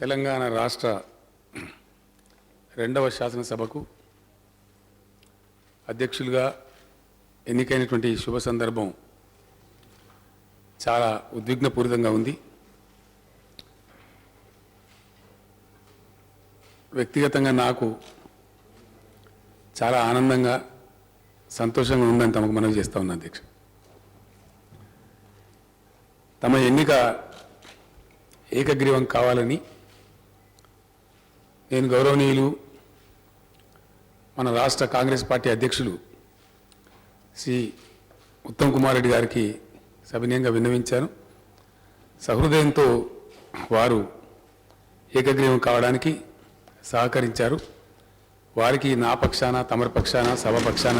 తెలంగాణ రాష్ట్ర రెండవ శాసనసభకు అధ్యక్షులుగా ఎన్నికైనటువంటి శుభ సందర్భం చాలా ఉద్విగ్నపూరితంగా ఉంది. వ్యక్తిగతంగా నాకు చాలా ఆనందంగా సంతోషంగా ఉందని తమకు మనవి చేస్తా ఉన్నా అధ్యక్ష. తమ ఎన్నిక ఏకగ్రీవం కావాలని నేను గౌరవనీయులు మన రాష్ట్ర కాంగ్రెస్ పార్టీ అధ్యక్షులు శ్రీ ఉత్తమ్ కుమార్ రెడ్డి గారికి సవినయంగా విన్నవించాను. సహృదయంతో వారు ఏకగ్రీవం కావడానికి సహకరించారు. వారికి నా పక్షాన, తమరి పక్షాన, సభ పక్షాన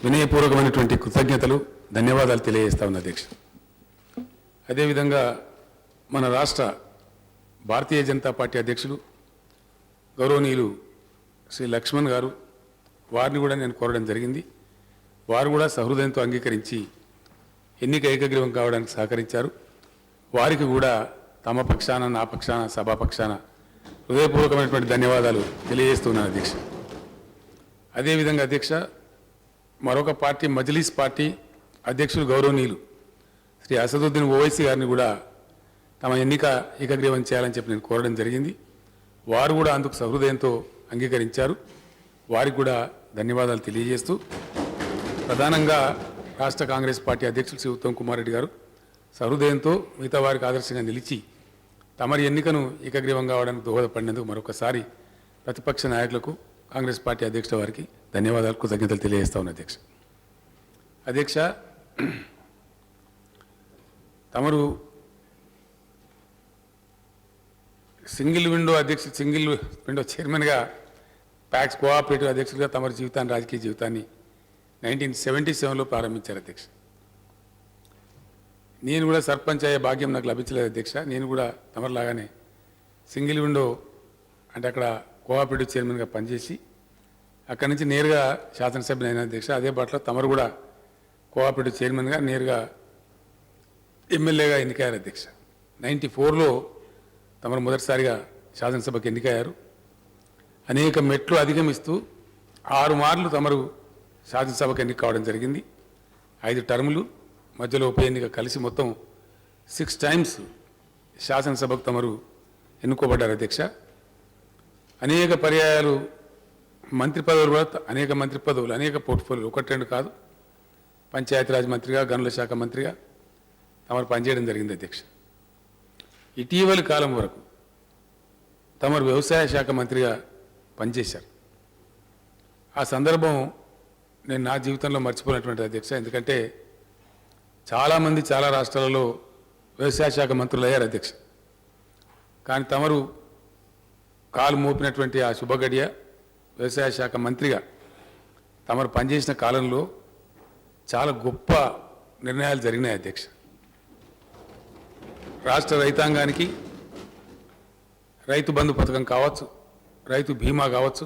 వినయపూర్వకమైనటువంటి కృతజ్ఞతలు, ధన్యవాదాలు తెలియజేస్తా ఉన్న అధ్యక్ష. అదేవిధంగా మన రాష్ట్ర భారతీయ జనతా పార్టీ అధ్యక్షులు గౌరవనీయులు శ్రీ లక్ష్మణ్ గారు, వారిని కూడా నేను కోరడం జరిగింది. వారు కూడా సహృదయంతో అంగీకరించి ఎన్నిక ఏకగ్రీవం కావడానికి సహకరించారు. వారికి కూడా తమ పక్షాన, నా పక్షాన, సభా పక్షాన హృదయపూర్వకమైనటువంటి ధన్యవాదాలు తెలియజేస్తున్నాను అధ్యక్ష. అదేవిధంగా అధ్యక్ష, మరొక పార్టీ మజ్లిస్ పార్టీ అధ్యక్షులు గౌరవనీయులు శ్రీ అసదుద్దీన్ ఓవైసీ గారిని కూడా తమ ఎన్నిక ఏకగ్రీవం చేయాలని చెప్పి నేను కోరడం జరిగింది. వారు కూడా అందుకు సహృదయంతో అంగీకరించారు. వారికి కూడా ధన్యవాదాలు తెలియజేస్తూ, ప్రధానంగా రాష్ట్ర కాంగ్రెస్ పార్టీ అధ్యక్షులు శ్రీ ఉత్తమ్ కుమార్ రెడ్డి గారు సహృదయంతో మిగతా వారికి ఆదర్శంగా నిలిచి తమరి ఎన్నికను ఏకగ్రీవం కావడానికి దోహదపడినందుకు మరొకసారి ప్రతిపక్ష నాయకులకు, కాంగ్రెస్ పార్టీ అధ్యక్షుల వారికి ధన్యవాదాలు, కృతజ్ఞతలు తెలియజేస్తా ఉన్న అధ్యక్ష. అధ్యక్ష, తమరు సింగిల్ విండో చైర్మన్గా, ప్యాక్స్ కోఆపరేటివ్ అధ్యక్షులుగా తమరి జీవితాన్ని, రాజకీయ జీవితాన్ని 1977లో ప్రారంభించారు అధ్యక్ష. నేను కూడా సర్పంచ్ అయ్యే భాగ్యం నాకు లభించలేదు అధ్యక్ష. నేను కూడా తమరిలాగానే సింగిల్ విండో అంటే అక్కడ కోఆపరేటివ్ చైర్మన్గా పనిచేసి అక్కడి నుంచి నేరుగా శాసనసభ్యుని అయిన అధ్యక్ష. అదే బాటలో తమరు కూడా కోఆపరేటివ్ చైర్మన్గా నేరుగా ఎమ్మెల్యేగా ఎన్నికయ్యారు అధ్యక్ష. 94లో తమరు మొదటిసారిగా శాసనసభకు ఎన్నికయ్యారు. అనేక మెట్లు అధిగమిస్తూ 6 మార్లు తమరు శాసనసభకు ఎన్నిక కావడం జరిగింది. 5 టర్ములు, మధ్యలో ఉప ఎన్నిక కలిసి మొత్తం 6 టైమ్స్ శాసనసభకు తమరు ఎన్నుకోబడ్డారు అధ్యక్ష. అనేక పర్యాయాలు మంత్రి పదవులు కూడా, అనేక మంత్రి పదవులు, అనేక పోర్ట్ఫోలియోలు, 1-2 కాదు, పంచాయతీరాజ్ మంత్రిగా, గనుల శాఖ మంత్రిగా తమరు పనిచేయడం జరిగింది అధ్యక్ష. ఇటీవలి కాలం వరకు తమరు వ్యవసాయ శాఖ మంత్రిగా పనిచేశారు. ఆ సందర్భం నేను నా జీవితంలో మర్చిపోయినటువంటి అధ్యక్ష. ఎందుకంటే చాలామంది చాలా రాష్ట్రాలలో వ్యవసాయ శాఖ మంత్రులు అయ్యారు అధ్యక్ష. కానీ తమరు కాలు మోపినటువంటి ఆ శుభగడియ వ్యవసాయ శాఖ మంత్రిగా తమరు పనిచేసిన కాలంలో చాలా గొప్ప నిర్ణయాలు జరిగినాయి అధ్యక్ష. రాష్ట్ర రైతాంగానికి రైతు బంధు పథకం కావచ్చు, రైతు బీమా కావచ్చు,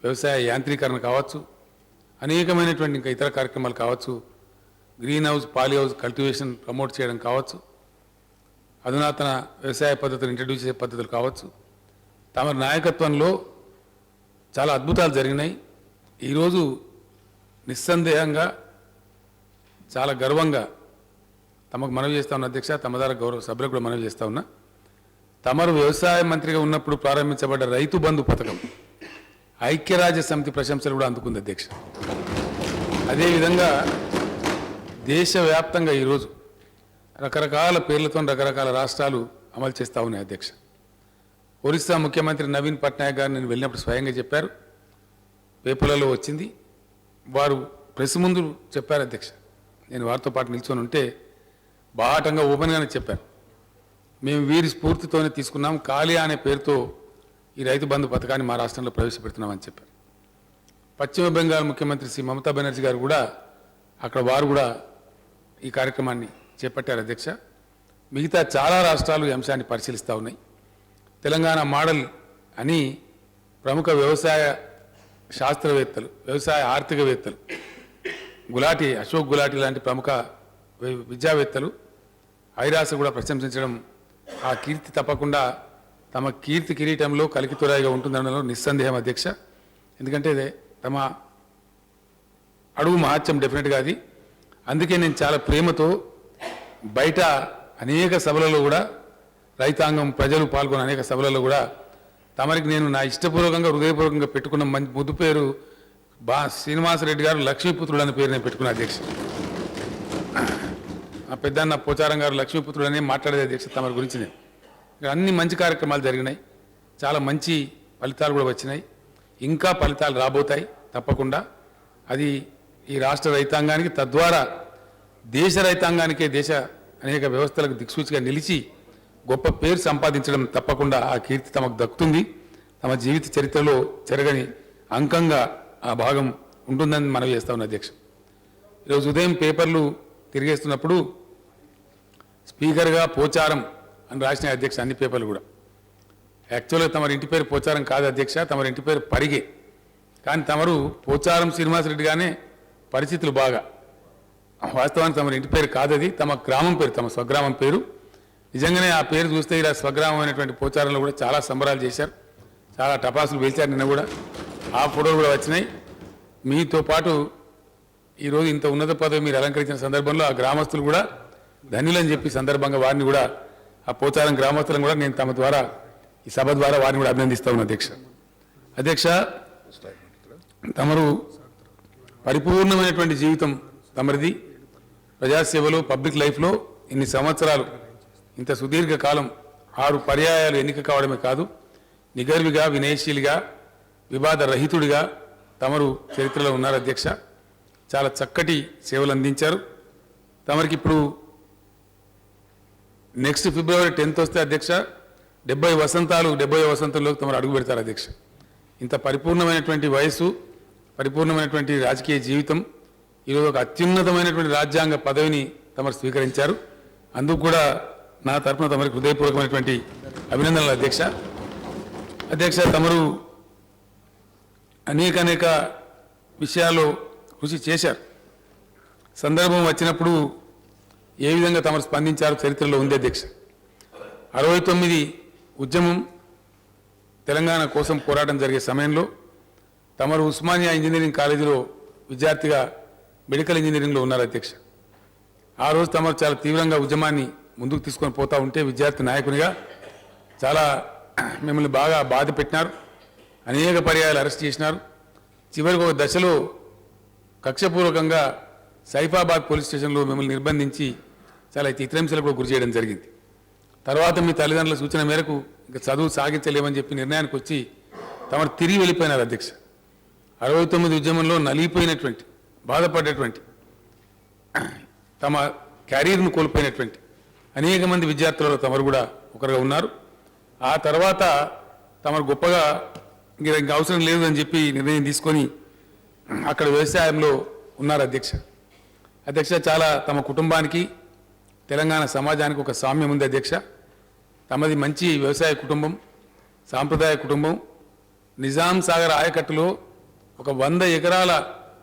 వ్యవసాయ యాంత్రీకరణ కావచ్చు, అనేకమైనటువంటి ఇంకా ఇతర కార్యక్రమాలు కావచ్చు, greenhouse, polyhouse cultivation promote చేయడం కావచ్చు, అధునాతన వ్యవసాయ పద్ధతులు ఇంట్రడ్యూస్ చేసే పద్ధతులు కావచ్చు, తమ నాయకత్వంలో చాలా అద్భుతాలు జరిగినాయి. ఈరోజు నిస్సందేహంగా చాలా గర్వంగా తమకు మనవి చేస్తా ఉన్న అధ్యక్ష, తమ ద్వారా గౌరవ సభ్యులకు కూడా మనవి చేస్తా ఉన్నా. తమరు వ్యవసాయ మంత్రిగా ఉన్నప్పుడు ప్రారంభించబడ్డ రైతు బంధు పథకం ఐక్యరాజ్య సమితి ప్రశంసలు కూడా అందుకుంది అధ్యక్ష. అదేవిధంగా దేశవ్యాప్తంగా ఈరోజు రకరకాల పేర్లతో రకరకాల రాష్ట్రాలు అమలు చేస్తూ ఉన్నాయి అధ్యక్ష. ఒరిస్సా ముఖ్యమంత్రి నవీన్ పట్నాయక్ గారు నేను వెళ్ళినప్పుడు స్వయంగా చెప్పారు, పేపర్లలో వచ్చింది. వారు ప్రెస్ ముందు చెప్పారు అధ్యక్ష. నేను వారితో పాటు నిల్చొని ఉంటే బాహాటంగా ఓపెన్గానే చెప్పారు, మేము వీరి స్ఫూర్తితోనే తీసుకున్నాం, కాళియా అనే పేరుతో ఈ రైతు బంధు పథకాన్ని మా రాష్ట్రంలో ప్రవేశపెడుతున్నామని చెప్పారు. పశ్చిమ బెంగాల్ ముఖ్యమంత్రి శ్రీ మమతా బెనర్జీ గారు కూడా అక్కడ వారు కూడా ఈ కార్యక్రమాన్ని చేపట్టారు అధ్యక్ష. మిగతా చాలా రాష్ట్రాలు ఈ అంశాన్ని పరిశీలిస్తూ ఉన్నాయి. తెలంగాణ మోడల్ అని ప్రముఖ వ్యవసాయ శాస్త్రవేత్తలు, వ్యవసాయ ఆర్థికవేత్తలు, అశోక్ గులాటి లాంటి ప్రముఖ విద్యావేత్తలు ఐరాస కూడా ప్రశంసించడం ఆ కీర్తి తప్పకుండా తమ కీర్తి కిరీటంలో కలికితురాయిగా ఉంటుందనడంలో నిస్సందేహం అధ్యక్ష. ఎందుకంటే తమ అడుగు మహత్యం డెఫినెట్గా అది. అందుకే నేను చాలా ప్రేమతో బయట అనేక సభలలో కూడా రైతాంగం ప్రజలు పాల్గొన్న అనేక సభలలో కూడా తమరికి నేను నా ఇష్టపూర్వకంగా హృదయపూర్వకంగా పెట్టుకున్న మంచి ముద్దు పేరు శ్రీనివాసరెడ్డి గారు లక్ష్మీపుత్రుడు అనే పేరు నేను పెట్టుకున్న అధ్యక్ష. ఆ పెద్దన్న పోచారం గారు లక్ష్మీపుత్రుడు అని మాట్లాడేది అధ్యక్ష. తమరి గురించి నేను ఇక్కడ అన్ని మంచి కార్యక్రమాలు జరిగినాయి, చాలా మంచి ఫలితాలు కూడా వచ్చినాయి, ఇంకా ఫలితాలు రాబోతాయి తప్పకుండా. అది ఈ రాష్ట్ర రైతాంగానికి తద్వారా దేశ రైతాంగానికే దేశ అనేక వ్యవస్థలకు దిక్సూచిగా నిలిచి గొప్ప పేరు సంపాదించడం తప్పకుండా ఆ కీర్తి తమకు దక్కుతుంది. తమ జీవిత చరిత్రలో చెరగని అంకంగా ఆ భాగం ఉంటుందని మనవి చేస్తా ఉన్న అధ్యక్ష. ఈరోజు ఉదయం పేపర్లు తిరిగేస్తున్నప్పుడు స్పీకర్గా పోచారం అని రాసిన అధ్యక్ష అన్ని పేపర్లు కూడా. యాక్చువల్గా తమరి ఇంటి పేరు పోచారం కాదు అధ్యక్ష, తమరి ఇంటి పేరు పరిగే. కానీ తమరు పోచారం శ్రీనివాసరెడ్డిగానే పరిస్థితులు బాగా. వాస్తవానికి తమరి ఇంటి పేరు కాదది, తమ గ్రామం పేరు, తమ స్వగ్రామం పేరు. నిజంగానే ఆ పేరు చూస్తే ఇలా స్వగ్రామం అయినటువంటి పోచారంలో కూడా చాలా సంబరాలు చేశారు, చాలా టపాసులు పేల్చారు. నిన్న కూడా ఆ ఫోటోలు కూడా వచ్చినాయి. మీతో పాటు ఈరోజు ఇంత ఉన్నత పదవి మీరు అలంకరించిన సందర్భంలో ఆ గ్రామస్తులు కూడా ధన్యులని చెప్పి సందర్భంగా వారిని కూడా ఆ పోచారం గ్రామస్తులను కూడా నేను తమ ద్వారా ఈ సభ ద్వారా వారిని కూడా అభినందిస్తా ఉన్నా అధ్యక్ష. అధ్యక్ష, తమరు పరిపూర్ణమైనటువంటి జీవితం తమరిది. ప్రజాసేవలో పబ్లిక్ లైఫ్లో ఇన్ని సంవత్సరాలు, ఇంత సుదీర్ఘ కాలం 6 పర్యాయాలు ఎన్నిక కావడమే కాదు, నిగర్విగా, వినయశీలిగా, వివాద రహితుడిగా తమరు చరిత్రలో ఉన్నారు అధ్యక్ష. చాలా చక్కటి సేవలు అందించారు. తమరికి ఇప్పుడు నెక్స్ట్ ఫిబ్రవరి 10th వస్తే అధ్యక్ష 70 వసంతాలు, 70వ వసంతంలోకి తమరు అడుగు పెడతారు అధ్యక్ష. ఇంత పరిపూర్ణమైనటువంటి వయస్సు, పరిపూర్ణమైనటువంటి రాజకీయ జీవితం, ఈరోజు ఒక అత్యున్నతమైనటువంటి రాజ్యాంగ పదవిని తమరు స్వీకరించారు. అందుకు కూడా నా తరఫున తమరికి హృదయపూర్వకమైనటువంటి అభినందనలు అధ్యక్ష. అధ్యక్ష, తమరు అనేక విషయాల్లో కృషి చేశారు. సందర్భం వచ్చినప్పుడు ఏ విధంగా తమరు స్పందించారు చరిత్రలో ఉంది అధ్యక్ష. 69 ఉద్యమం తెలంగాణ కోసం పోరాటం జరిగే సమయంలో తమరు ఉస్మానియా ఇంజనీరింగ్ కాలేజీలో విద్యార్థిగా మెడికల్ ఇంజనీరింగ్లో ఉన్నారు అధ్యక్ష. ఆ రోజు తమరు చాలా తీవ్రంగా ఉద్యమాన్ని ముందుకు తీసుకొని పోతూ ఉంటే విద్యార్థి నాయకునిగా చాలా మిమ్మల్ని బాగా బాధ పెట్టినారు, అనేక పర్యాయాలు అరెస్ట్ చేసినారు. చివరికి ఒక దశలో కక్షపూర్వకంగా సైఫాబాద్ పోలీస్ స్టేషన్లో మిమ్మల్ని నిర్బంధించి చాలా చిత్రహింసలకు కూడా గురి చేయడం జరిగింది. తర్వాత మీ తల్లిదండ్రుల సూచన మేరకు ఇంకా చదువు సాగించలేమని చెప్పి నిర్ణయానికి వచ్చి తమరు తిరిగి వెళ్ళిపోయినారు అధ్యక్ష. 69 ఉద్యమంలో నలిగిపోయినటువంటి, బాధపడేటువంటి, తమ క్యారియర్ను కోల్పోయినటువంటి అనేక మంది విద్యార్థులలో తమరు కూడా ఒకరుగా ఉన్నారు. ఆ తర్వాత తమరు గొప్పగా ఇంకా అవసరం లేదు అని చెప్పి నిర్ణయం తీసుకొని అక్కడ వ్యవసాయంలో ఉన్నారు అధ్యక్ష. అధ్యక్ష, చాలా తమ కుటుంబానికి, తెలంగాణ సమాజానికి ఒక సామ్యం ఉంది అధ్యక్ష. తమది మంచి వ్యవసాయ కుటుంబం, సాంప్రదాయ కుటుంబం. నిజాం సాగర్ ఆయకట్టులో ఒక 100 ఎకరాల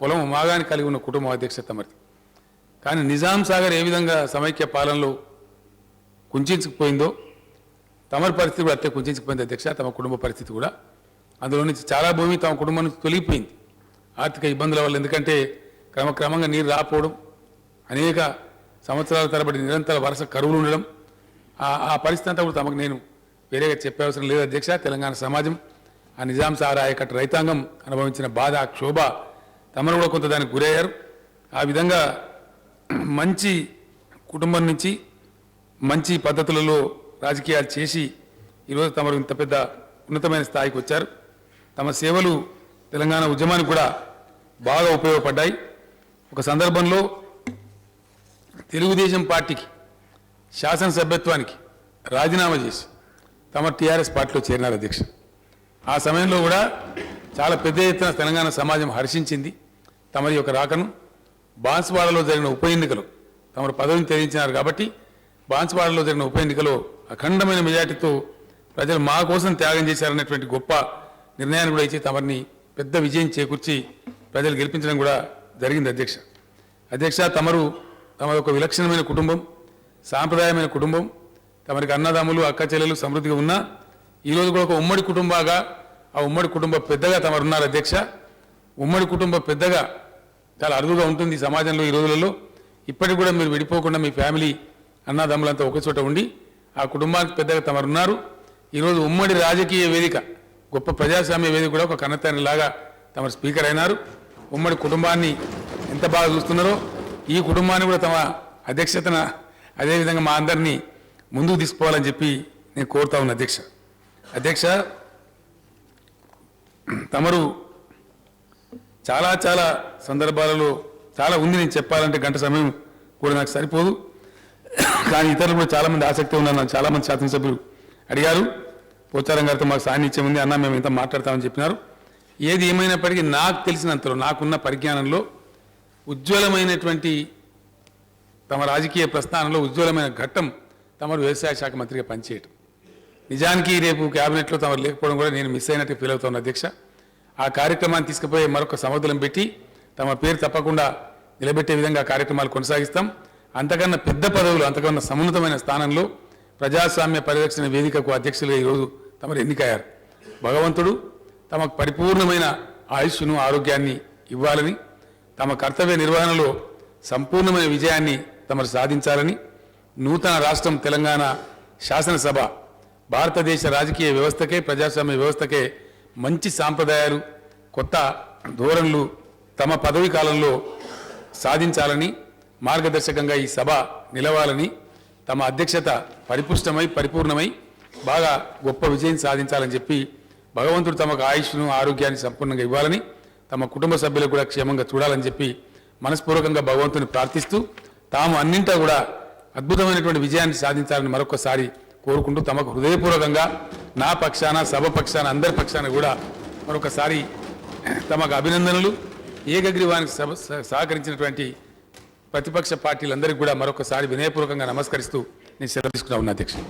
పొలం మాగాని కలిగి ఉన్న కుటుంబం అధ్యక్ష తమది. కానీ నిజాం సాగర్ ఏ విధంగా సమైక్య పాలనలో కుంచుకుపోయిందో తమరి పరిస్థితి కూడా అట్టే కుంచుకుపోయింది అధ్యక్ష. తమ కుటుంబ పరిస్థితి కూడా అందులో నుంచి చాలా భూమి తమ కుటుంబం నుంచి తొలగిపోయింది ఆర్థిక ఇబ్బందుల వల్ల. ఎందుకంటే క్రమక్రమంగా నీరు రాకపోవడం, అనేక సంవత్సరాల తరబడి నిరంతర వరుస కరువులు ఉండడం, ఆ పరిస్థితి అంతా కూడా తమకు నేను వేరేగా చెప్పే అవసరం లేదు అధ్యక్ష. తెలంగాణ సమాజం, ఆ నిజాం సాగర్ ఆయకట్టు రైతాంగం అనుభవించిన బాధ, క్షోభ, తమరు కూడా కొంత దానికి గురయ్యారు. ఆ విధంగా మంచి కుటుంబం నుంచి మంచి పద్ధతులలో రాజకీయాలు చేసి ఈరోజు తమరు ఇంత పెద్ద ఉన్నతమైన స్థాయికి వచ్చారు. తమ సేవలు తెలంగాణ ఉద్యమానికి కూడా బాగా ఉపయోగపడ్డాయి. ఒక సందర్భంలో తెలుగుదేశం పార్టీకి శాసనసభ్యత్వానికి రాజీనామా చేసి తమ టీఆర్ఎస్ పార్టీలో చేరినారు అధ్యక్ష. ఆ సమయంలో కూడా చాలా పెద్ద ఎత్తున తెలంగాణ సమాజం హర్షించింది తమరి యొక్క రాకను. బాన్స్వాడలో జరిగిన ఉప ఎన్నికలో తమరు పదవిని త్యజించినారు కాబట్టి బాన్స్వాడలో జరిగిన ఉప ఎన్నికలో అఖండమైన మెజార్టీతో ప్రజలు మా కోసం త్యాగం చేశారనేటువంటి గొప్ప నిర్ణయాన్ని కూడా ఇచ్చి తమరిని పెద్ద విజయం చేకూర్చి ప్రజలు గెలిపించడం కూడా జరిగింది అధ్యక్ష. తమరు తమ యొక్క విలక్షణమైన కుటుంబం, సాంప్రదాయమైన కుటుంబం, తమరికి అన్నదమ్ములు అక్క చెల్లెలు సమృద్ధిగా ఉన్నా ఈరోజు కూడా ఒక ఉమ్మడి కుటుంబాగా ఆ ఉమ్మడి కుటుంబ పెద్దగా తమరున్నారు అధ్యక్ష. ఉమ్మడి కుటుంబ పెద్దగా చాలా అరుదుగా ఉంటుంది ఈ సమాజంలో ఈ రోజులలో. ఇప్పటికి కూడా మీరు విడిపోకుండా మీ ఫ్యామిలీ అన్నదమ్ములంతా ఒక చోట ఉండి ఆ కుటుంబానికి పెద్దగా తమరున్నారు. ఈరోజు ఉమ్మడి రాజకీయ వేదిక, గొప్ప ప్రజాస్వామ్య వేదిక కూడా ఒక కన్నతండ్రిలాగా తమరు స్పీకర్ అయినారు. ఉమ్మడి కుటుంబాన్ని ఎంత బాగా చూస్తున్నారో ఈ కుటుంబాన్ని కూడా తమ అధ్యక్షతన అదేవిధంగా మా అందరినీ ముందుకు తీసుకోవాలని చెప్పి నేను కోరుతా ఉన్నా అధ్యక్ష. అధ్యక్ష, తమరు చాలా చాలా సందర్భాలలో చాలా ఉంది, నేను చెప్పాలంటే గంట సమయం కూడా నాకు సరిపోదు. కానీ ఇతరులు కూడా చాలామంది ఆసక్తి ఉన్నారు. నాకు చాలామంది శాసనసభ్యులు అడిగారు, పోచారం గారితో మాకు సాన్నిధ్యం ఉంది అన్న, మేము ఇంత మాట్లాడతామని చెప్పినారు. ఏది ఏమైనప్పటికీ నాకు తెలిసినంతలో నాకున్న పరిజ్ఞానంలో ఉజ్వలమైనటువంటి తమ రాజకీయ ప్రస్థానంలో ఉజ్వలమైన ఘట్టం తమరు వ్యవసాయ శాఖ మంత్రిగా పనిచేయటం. నిజానికి రేపు క్యాబినెట్లో తమరు లేకపోవడం కూడా నేను మిస్ అయినట్టు ఫీల్ అవుతాను అధ్యక్ష. ఆ కార్యక్రమాన్ని తీసుకుపోయి మరొక సముద్రం పెట్టి తమ పేరు తప్పకుండా నిలబెట్టే విధంగా కార్యక్రమాలు కొనసాగిస్తాం. అంతకన్నా పెద్ద పదవులు, అంతకన్నా సమున్నతమైన స్థానంలో ప్రజాస్వామ్య పరిరక్షణ వేదికకు అధ్యక్షులుగా ఈరోజు తమరు ఎన్నికయ్యారు. భగవంతుడు తమకు పరిపూర్ణమైన ఆయుష్ను ఆరోగ్యాన్ని ఇవ్వాలని, తమ కర్తవ్య నిర్వహణలో సంపూర్ణమైన విజయాన్ని తమరు సాధించాలని, నూతన రాష్ట్రం తెలంగాణ శాసనసభ భారతదేశ రాజకీయ వ్యవస్థకే ప్రజాస్వామ్య వ్యవస్థకే మంచి సాంప్రదాయాలు కొత్త ధోరణులు తమ పదవి కాలంలో సాధించాలని, మార్గదర్శకంగా ఈ సభ నిలవాలని, తమ అధ్యక్షత పరిపుష్టమై పరిపూర్ణమై బాగా గొప్ప విజయం సాధించాలని చెప్పి భగవంతుడు తమకు ఆయుష్ను ఆరోగ్యాన్ని సంపూర్ణంగా ఇవ్వాలని, తమ కుటుంబ సభ్యులకు కూడా క్షేమంగా చూడాలని చెప్పి మనస్పూర్వకంగా భగవంతుని ప్రార్థిస్తూ తాము అన్నింటా కూడా అద్భుతమైనటువంటి విజయాన్ని సాధించాలని మరొకసారి కోరుకుంటూ తమకు హృదయపూర్వకంగా నా పక్షాన సభ పక్షాన అందరి పక్షాన కూడా మరొకసారి తమకు అభినందనలు. ఏకగ్రీవానికి సహకరించినటువంటి ప్రతిపక్ష పార్టీలందరికీ కూడా మరొకసారి వినయపూర్వకంగా నమస్కరిస్తూ నేను సెలవు తీసుకున్నా ఉన్నా అధ్యక్షుడు.